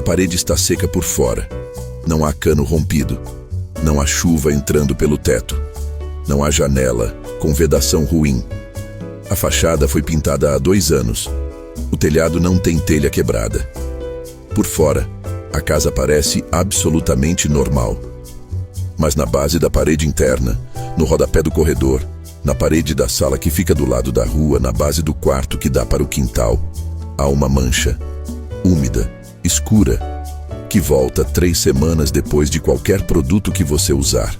parede está seca por fora. Não há cano rompido. Não há chuva entrando pelo teto. Não há janela com vedação ruim. A fachada foi pintada há 2 anos. O telhado não tem telha quebrada. Por fora, a casa parece absolutamente normal. Mas na base da parede interna, no rodapé do corredor, na parede da sala que fica do lado da rua, na base do quarto que dá para o quintal, há uma mancha, úmida, escura, que volta 3 semanas depois de qualquer produto que você usar,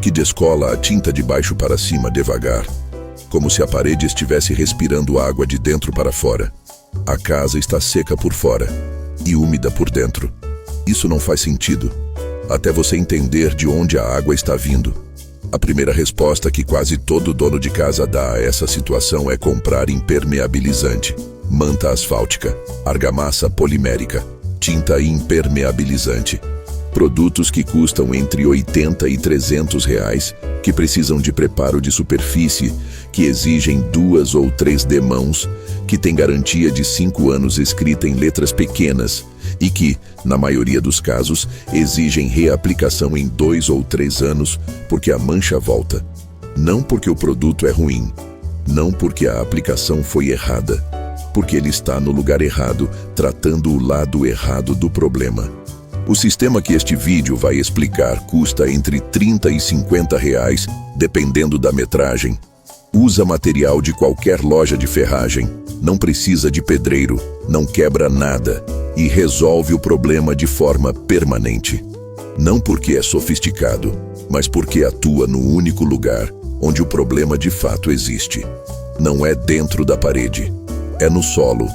que descola a tinta de baixo para cima devagar, como se a parede estivesse respirando água de dentro para fora. A casa está seca por fora e úmida por dentro. Isso não faz sentido, até você entender de onde a água está vindo. A primeira resposta que quase todo dono de casa dá a essa situação é comprar impermeabilizante, manta asfáltica, argamassa polimérica, tinta impermeabilizante. Produtos que custam entre R$80 e R$300, que precisam de preparo de superfície, que exigem 2 ou 3 demãos, que tem garantia de 5 anos escrita em letras pequenas e que, na maioria dos casos, exigem reaplicação em 2 ou 3 anos porque a mancha volta. Não porque o produto é ruim, não porque a aplicação foi errada, porque ele está no lugar errado, tratando o lado errado do problema. O sistema que este vídeo vai explicar custa entre R$30 e R$50, dependendo da metragem. Usa material de qualquer loja de ferragem, não precisa de pedreiro, não quebra nada e resolve o problema de forma permanente. Não porque é sofisticado, mas porque atua no único lugar onde o problema de fato existe. Não é dentro da parede, é no solo,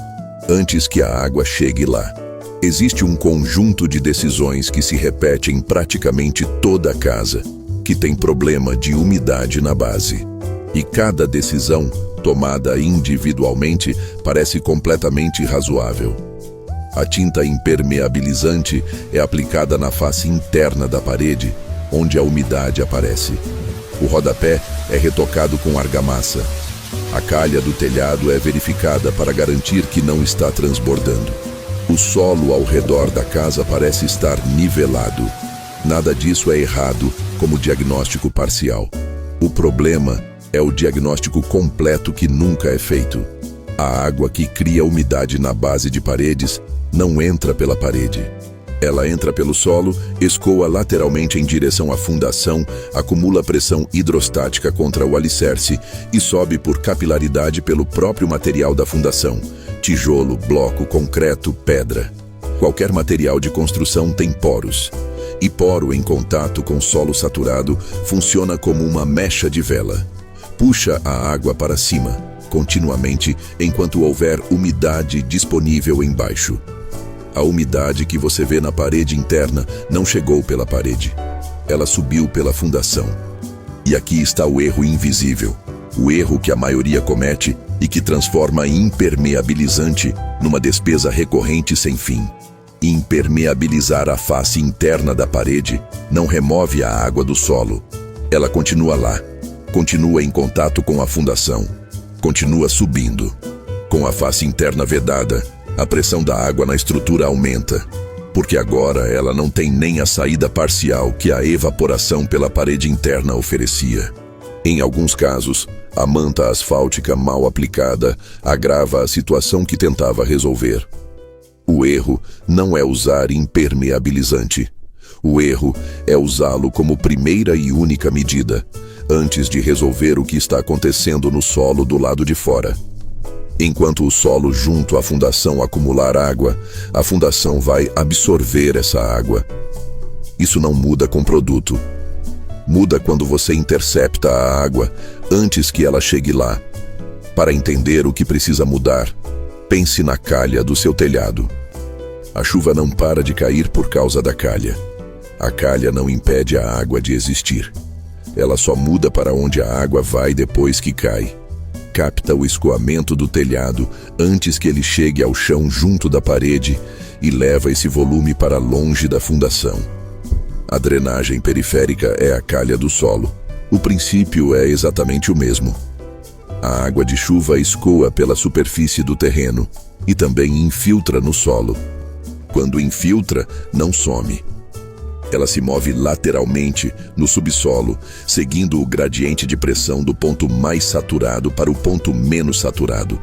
antes que a água chegue lá. Existe um conjunto de decisões que se repete em praticamente toda a casa, que tem problema de umidade na base. E cada decisão, tomada individualmente, parece completamente razoável. A tinta impermeabilizante é aplicada na face interna da parede, onde a umidade aparece. O rodapé é retocado com argamassa. A calha do telhado é verificada para garantir que não está transbordando. O solo ao redor da casa parece estar nivelado. Nada disso é errado como diagnóstico parcial. O problema é o diagnóstico completo que nunca é feito. A água que cria umidade na base de paredes não entra pela parede. Ela entra pelo solo, escoa lateralmente em direção à fundação, acumula pressão hidrostática contra o alicerce e sobe por capilaridade pelo próprio material da fundação. Tijolo, bloco, concreto, pedra. Qualquer material de construção tem poros. E poro em contato com solo saturado funciona como uma mecha de vela. Puxa a água para cima, continuamente, enquanto houver umidade disponível embaixo. A umidade que você vê na parede interna não chegou pela parede. Ela subiu pela fundação. E aqui está o erro invisível. O erro que a maioria comete e que transforma impermeabilizante numa despesa recorrente sem fim. Impermeabilizar a face interna da parede não remove a água do solo. Ela continua lá, continua em contato com a fundação, continua subindo. Com a face interna vedada, a pressão da água na estrutura aumenta, porque agora ela não tem nem a saída parcial que a evaporação pela parede interna oferecia. Em alguns casos, a manta asfáltica mal aplicada agrava a situação que tentava resolver. O erro não é usar impermeabilizante. O erro é usá-lo como primeira e única medida, antes de resolver o que está acontecendo no solo do lado de fora. Enquanto o solo junto à fundação acumular água, a fundação vai absorver essa água. Isso não muda com produto. Muda quando você intercepta a água antes que ela chegue lá. Para entender o que precisa mudar, pense na calha do seu telhado. A chuva não para de cair por causa da calha. A calha não impede a água de existir. Ela só muda para onde a água vai depois que cai. Capta o escoamento do telhado antes que ele chegue ao chão junto da parede e leva esse volume para longe da fundação. A drenagem periférica é a calha do solo. O princípio é exatamente o mesmo. A água de chuva escoa pela superfície do terreno e também infiltra no solo. Quando infiltra, não some. Ela se move lateralmente no subsolo, seguindo o gradiente de pressão do ponto mais saturado para o ponto menos saturado.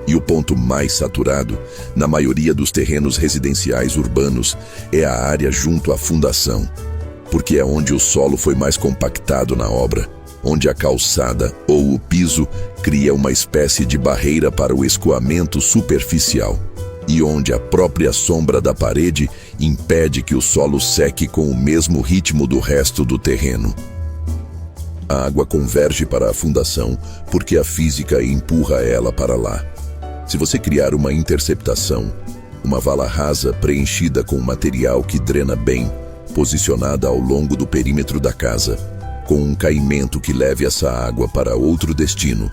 E o ponto mais saturado, na maioria dos terrenos residenciais urbanos, é a área junto à fundação, porque é onde o solo foi mais compactado na obra, onde a calçada ou o piso cria uma espécie de barreira para o escoamento superficial, e onde a própria sombra da parede impede que o solo seque com o mesmo ritmo do resto do terreno. A água converge para a fundação porque a física empurra ela para lá. Se você criar uma interceptação, uma vala rasa preenchida com material que drena bem, posicionada ao longo do perímetro da casa, com um caimento que leve essa água para outro destino,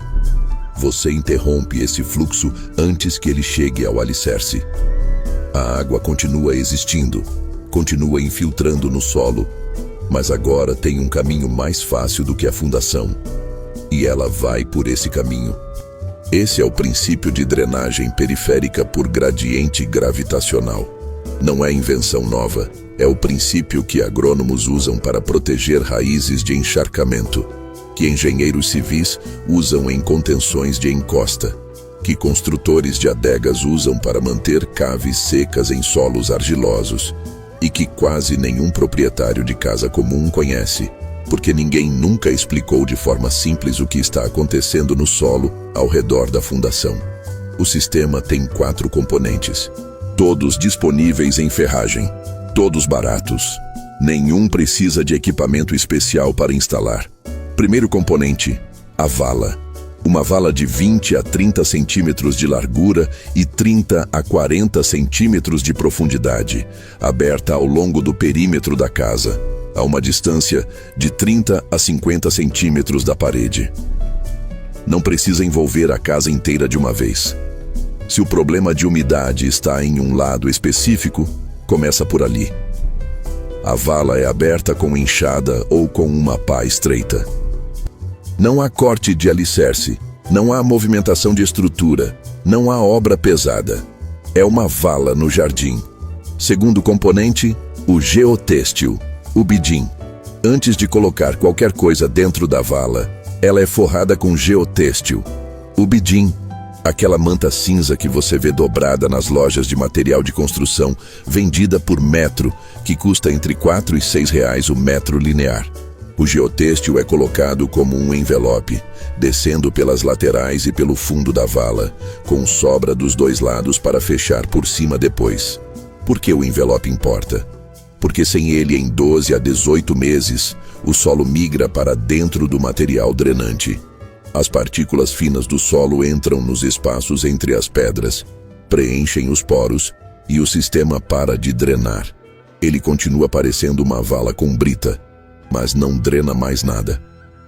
você interrompe esse fluxo antes que ele chegue ao alicerce. A água continua existindo, continua infiltrando no solo, mas agora tem um caminho mais fácil do que a fundação, e ela vai por esse caminho. Esse é o princípio de drenagem periférica por gradiente gravitacional. Não é invenção nova, é o princípio que agrônomos usam para proteger raízes de encharcamento, que engenheiros civis usam em contenções de encosta, que construtores de adegas usam para manter caves secas em solos argilosos, e que quase nenhum proprietário de casa comum conhece, porque ninguém nunca explicou de forma simples o que está acontecendo no solo ao redor da fundação. O sistema tem 4 componentes, todos disponíveis em ferragem, todos baratos. Nenhum precisa de equipamento especial para instalar. Primeiro componente, a vala. Uma vala de 20 a 30 centímetros de largura e 30 a 40 centímetros de profundidade, aberta ao longo do perímetro da casa, a uma distância de 30 a 50 centímetros da parede. Não precisa envolver a casa inteira de uma vez. Se o problema de umidade está em um lado específico, começa por ali. A vala é aberta com enxada ou com uma pá estreita. Não há corte de alicerce, não há movimentação de estrutura, não há obra pesada. É uma vala no jardim. Segundo componente, o geotêxtil, o bidim. Antes de colocar qualquer coisa dentro da vala, ela é forrada com geotêxtil, o bidim. Aquela manta cinza que você vê dobrada nas lojas de material de construção, vendida por metro, que custa entre R$ 4 e R$ 6 o metro linear. O geotêxtil é colocado como um envelope, descendo pelas laterais e pelo fundo da vala, com sobra dos 2 lados para fechar por cima depois. Por que o envelope importa? Porque sem ele, em 12 a 18 meses, o solo migra para dentro do material drenante. As partículas finas do solo entram nos espaços entre as pedras, preenchem os poros e o sistema para de drenar. Ele continua parecendo uma vala com brita, mas não drena mais nada.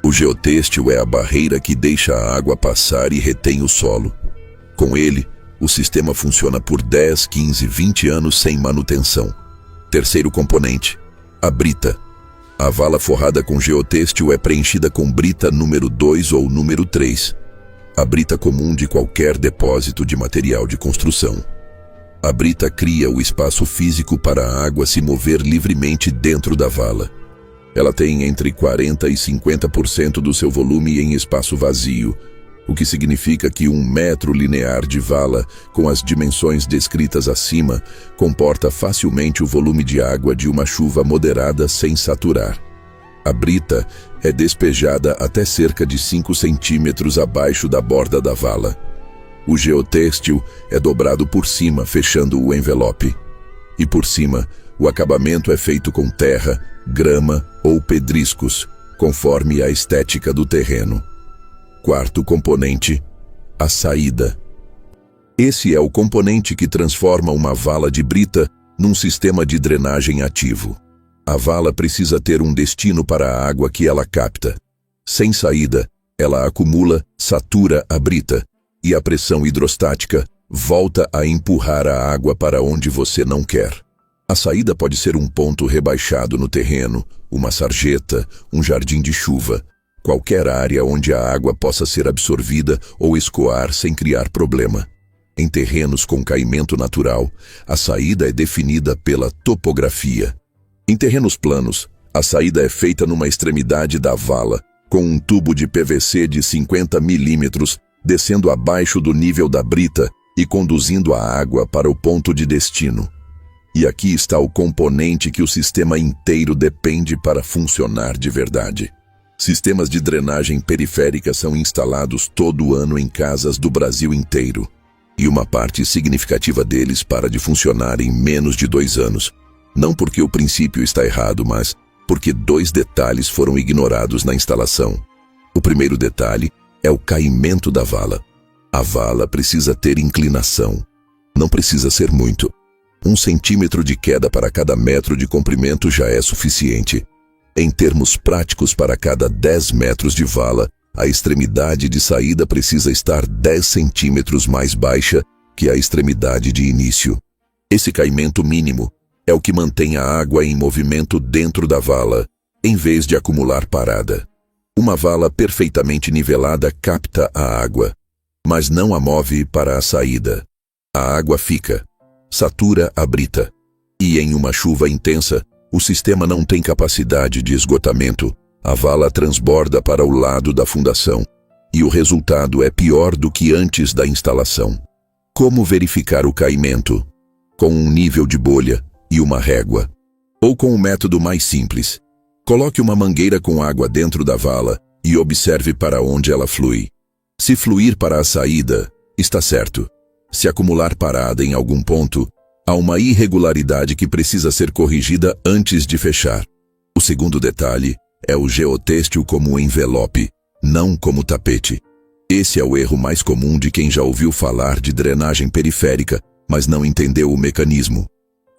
O geotêxtil é a barreira que deixa a água passar e retém o solo. Com ele, o sistema funciona por 10, 15, 20 anos sem manutenção. Terceiro componente, a brita. A vala forrada com geotêxtil é preenchida com brita número 2 ou número 3, a brita comum de qualquer depósito de material de construção. A brita cria o espaço físico para a água se mover livremente dentro da vala. Ela tem entre 40% e 50% do seu volume em espaço vazio, o que significa que 1 metro linear de vala, com as dimensões descritas acima, comporta facilmente o volume de água de uma chuva moderada sem saturar. A brita é despejada até cerca de 5 centímetros abaixo da borda da vala. O geotêxtil é dobrado por cima, fechando o envelope. E por cima, o acabamento é feito com terra, grama ou pedriscos, conforme a estética do terreno. Quarto componente, a saída. Esse é o componente que transforma uma vala de brita num sistema de drenagem ativo. A vala precisa ter um destino para a água que ela capta. Sem saída, ela acumula, satura a brita, e a pressão hidrostática volta a empurrar a água para onde você não quer. A saída pode ser um ponto rebaixado no terreno, uma sarjeta, um jardim de chuva, qualquer área onde a água possa ser absorvida ou escoar sem criar problema. Em terrenos com caimento natural, a saída é definida pela topografia. Em terrenos planos, a saída é feita numa extremidade da vala, com um tubo de PVC de 50 milímetros, descendo abaixo do nível da brita e conduzindo a água para o ponto de destino. E aqui está o componente que o sistema inteiro depende para funcionar de verdade. Sistemas de drenagem periférica são instalados todo ano em casas do Brasil inteiro. E uma parte significativa deles para de funcionar em menos de 2 anos. Não porque o princípio está errado, mas porque 2 detalhes foram ignorados na instalação. O primeiro detalhe é o caimento da vala. A vala precisa ter inclinação. Não precisa ser muito. 1 centímetro de queda para cada metro de comprimento já é suficiente. Em termos práticos, para cada 10 metros de vala, a extremidade de saída precisa estar 10 centímetros mais baixa que a extremidade de início. Esse caimento mínimo é o que mantém a água em movimento dentro da vala, em vez de acumular parada. Uma vala perfeitamente nivelada capta a água, mas não a move para a saída. A água fica, satura a brita, e em uma chuva intensa, o sistema não tem capacidade de esgotamento. A vala transborda para o lado da fundação, e o resultado é pior do que antes da instalação. Como verificar o caimento? Com um nível de bolha e uma régua. Ou com um método mais simples. Coloque uma mangueira com água dentro da vala e observe para onde ela flui. Se fluir para a saída, está certo. Se acumular parada em algum ponto, há uma irregularidade que precisa ser corrigida antes de fechar. O segundo detalhe é o geotêxtil como envelope, não como tapete. Esse é o erro mais comum de quem já ouviu falar de drenagem periférica, mas não entendeu o mecanismo.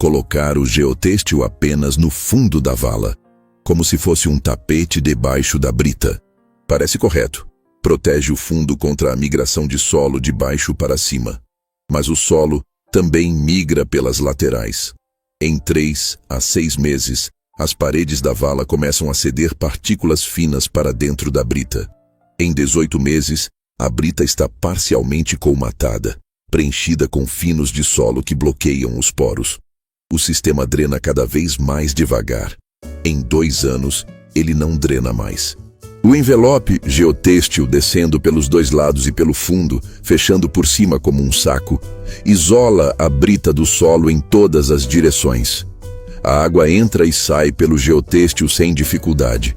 Colocar o geotêxtil apenas no fundo da vala, como se fosse um tapete debaixo da brita. Parece correto. Protege o fundo contra a migração de solo de baixo para cima. Mas o solo também migra pelas laterais. Em 3 a 6 meses, as paredes da vala começam a ceder partículas finas para dentro da brita. Em 18 meses, a brita está parcialmente colmatada, preenchida com finos de solo que bloqueiam os poros. O sistema drena cada vez mais devagar. Em 2 anos, ele não drena mais. O envelope geotêxtil descendo pelos 2 lados e pelo fundo, fechando por cima como um saco, isola a brita do solo em todas as direções. A água entra e sai pelo geotêxtil sem dificuldade.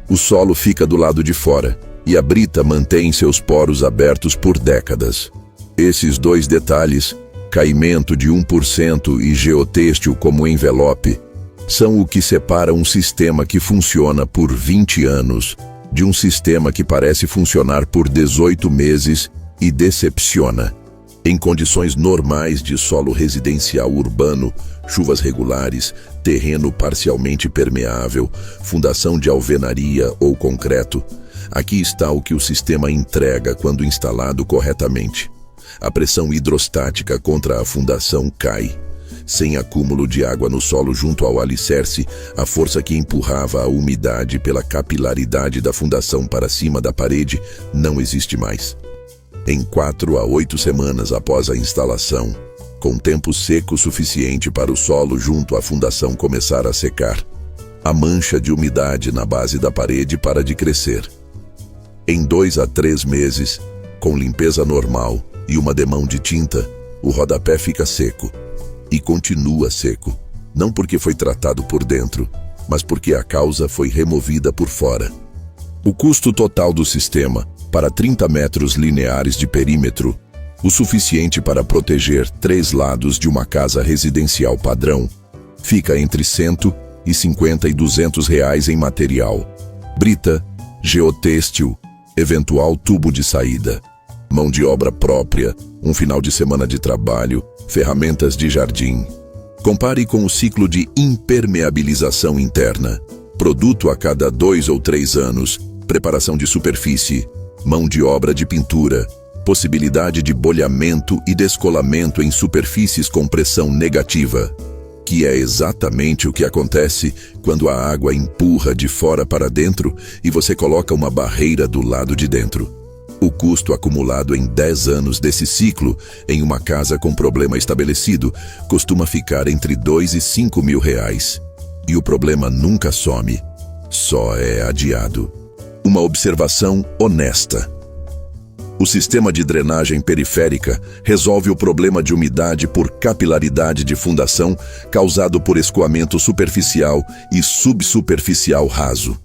O solo fica do lado de fora e a brita mantém seus poros abertos por décadas. Esses 2 detalhes, caimento de 1% e geotêxtil como envelope, são o que separa um sistema que funciona por 20 anos de um sistema que parece funcionar por 18 meses e decepciona. Em condições normais de solo residencial urbano, chuvas regulares, terreno parcialmente permeável, fundação de alvenaria ou concreto, aqui está o que o sistema entrega quando instalado corretamente. A pressão hidrostática contra a fundação cai. Sem acúmulo de água no solo junto ao alicerce, a força que empurrava a umidade pela capilaridade da fundação para cima da parede não existe mais. Em 4 a 8 semanas após a instalação, com tempo seco suficiente para o solo junto à fundação começar a secar, a mancha de umidade na base da parede para de crescer. Em 2 a 3 meses, com limpeza normal e uma demão de tinta, o rodapé fica seco. E continua seco, não porque foi tratado por dentro, mas porque a causa foi removida por fora. O custo total do sistema, para 30 metros lineares de perímetro, o suficiente para proteger 3 lados de uma casa residencial padrão, fica entre R$150 e R$200 em material, brita, geotêxtil, eventual tubo de saída, mão de obra própria, um final de semana de trabalho, ferramentas de jardim. Compare com o ciclo de impermeabilização interna. Produto a cada 2 ou 3 anos, preparação de superfície, mão de obra de pintura, possibilidade de bolhamento e descolamento em superfícies com pressão negativa, que é exatamente o que acontece quando a água empurra de fora para dentro e você coloca uma barreira do lado de dentro. O custo acumulado em 10 anos desse ciclo, em uma casa com problema estabelecido, costuma ficar entre R$2 e R$5.000. E o problema nunca some, só é adiado. Uma observação honesta. O sistema de drenagem periférica resolve o problema de umidade por capilaridade de fundação causado por escoamento superficial e subsuperficial raso.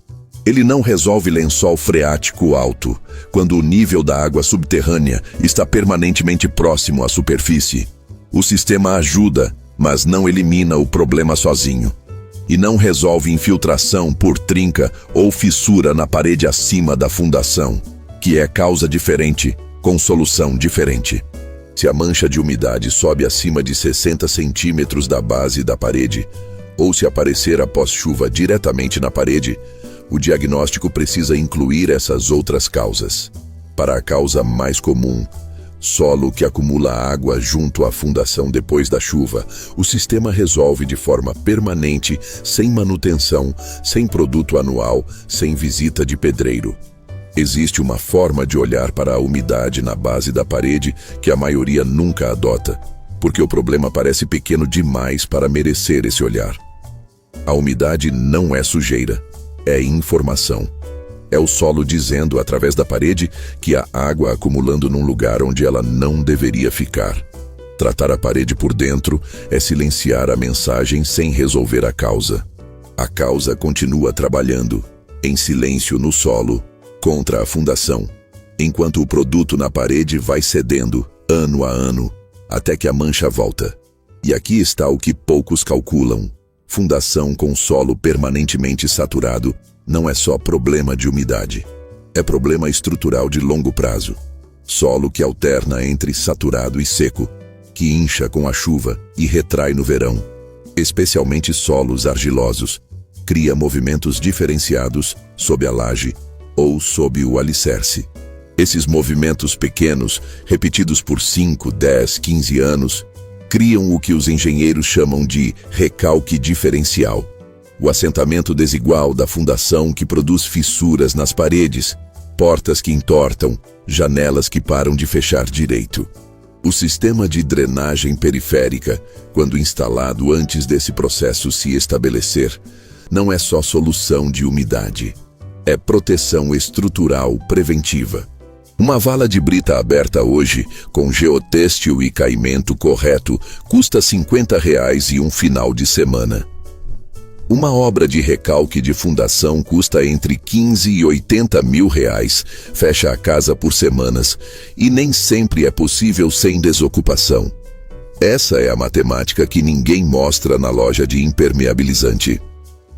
Ele não resolve lençol freático alto, quando o nível da água subterrânea está permanentemente próximo à superfície. O sistema ajuda, mas não elimina o problema sozinho. E não resolve infiltração por trinca ou fissura na parede acima da fundação, que é causa diferente, com solução diferente. Se a mancha de umidade sobe acima de 60 centímetros da base da parede, ou se aparecer após chuva diretamente na parede, o diagnóstico precisa incluir essas outras causas. Para a causa mais comum, solo que acumula água junto à fundação depois da chuva, o sistema resolve de forma permanente, sem manutenção, sem produto anual, sem visita de pedreiro. Existe uma forma de olhar para a umidade na base da parede que a maioria nunca adota, porque o problema parece pequeno demais para merecer esse olhar. A umidade não é sujeira, é informação. É o solo dizendo através da parede que há água acumulando num lugar onde ela não deveria ficar. Tratar a parede por dentro é silenciar a mensagem sem resolver a causa. A causa continua trabalhando, em silêncio no solo, contra a fundação, enquanto o produto na parede vai cedendo, ano a ano, até que a mancha volta. E aqui está o que poucos calculam. Fundação com solo permanentemente saturado não é só problema de umidade. É problema estrutural de longo prazo. Solo que alterna entre saturado e seco, que incha com a chuva e retrai no verão. Especialmente solos argilosos, cria movimentos diferenciados sob a laje ou sob o alicerce. Esses movimentos pequenos, repetidos por 5, 10, 15 anos, criam o que os engenheiros chamam de recalque diferencial. O assentamento desigual da fundação que produz fissuras nas paredes, portas que entortam, janelas que param de fechar direito. O sistema de drenagem periférica, quando instalado antes desse processo se estabelecer, não é só solução de umidade. É proteção estrutural preventiva. Uma vala de brita aberta hoje, com geotêxtil e caimento correto, custa R$50 e um final de semana. Uma obra de recalque de fundação custa entre 15 e 80 mil reais, fecha a casa por semanas, e nem sempre é possível sem desocupação. Essa é a matemática que ninguém mostra na loja de impermeabilizante.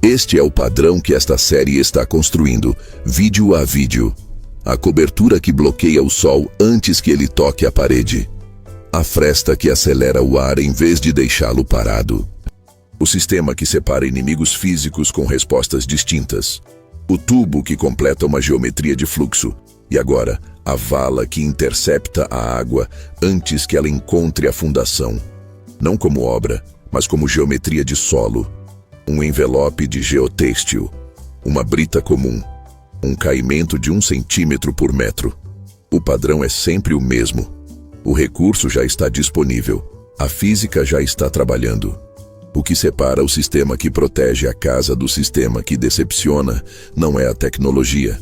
Este é o padrão que esta série está construindo, vídeo a vídeo. A cobertura que bloqueia o sol antes que ele toque a parede. A fresta que acelera o ar em vez de deixá-lo parado. O sistema que separa inimigos físicos com respostas distintas. O tubo que completa uma geometria de fluxo. E agora, a vala que intercepta a água antes que ela encontre a fundação. Não como obra, mas como geometria de solo. Um envelope de geotêxtil. Uma brita comum. Um caimento de 1 centímetro por metro. O padrão é sempre o mesmo. O recurso já está disponível. A física já está trabalhando. O que separa o sistema que protege a casa do sistema que decepciona não é a tecnologia.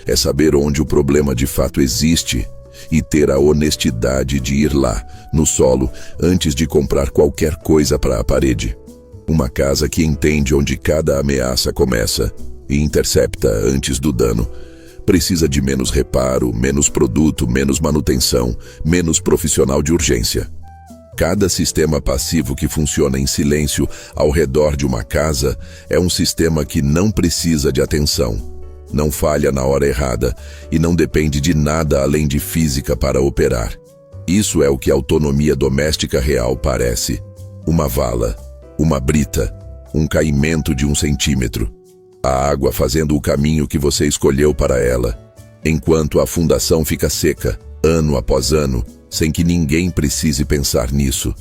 É saber onde o problema de fato existe e ter a honestidade de ir lá, no solo, antes de comprar qualquer coisa para a parede. Uma casa que entende onde cada ameaça começa e intercepta antes do dano, precisa de menos reparo, menos produto, menos manutenção, menos profissional de urgência. Cada sistema passivo que funciona em silêncio ao redor de uma casa é um sistema que não precisa de atenção, não falha na hora errada e não depende de nada além de física para operar. Isso é o que a autonomia doméstica real parece. Uma vala, uma brita, um caimento de 1 centímetro. A água fazendo o caminho que você escolheu para ela, enquanto a fundação fica seca, ano após ano, sem que ninguém precise pensar nisso.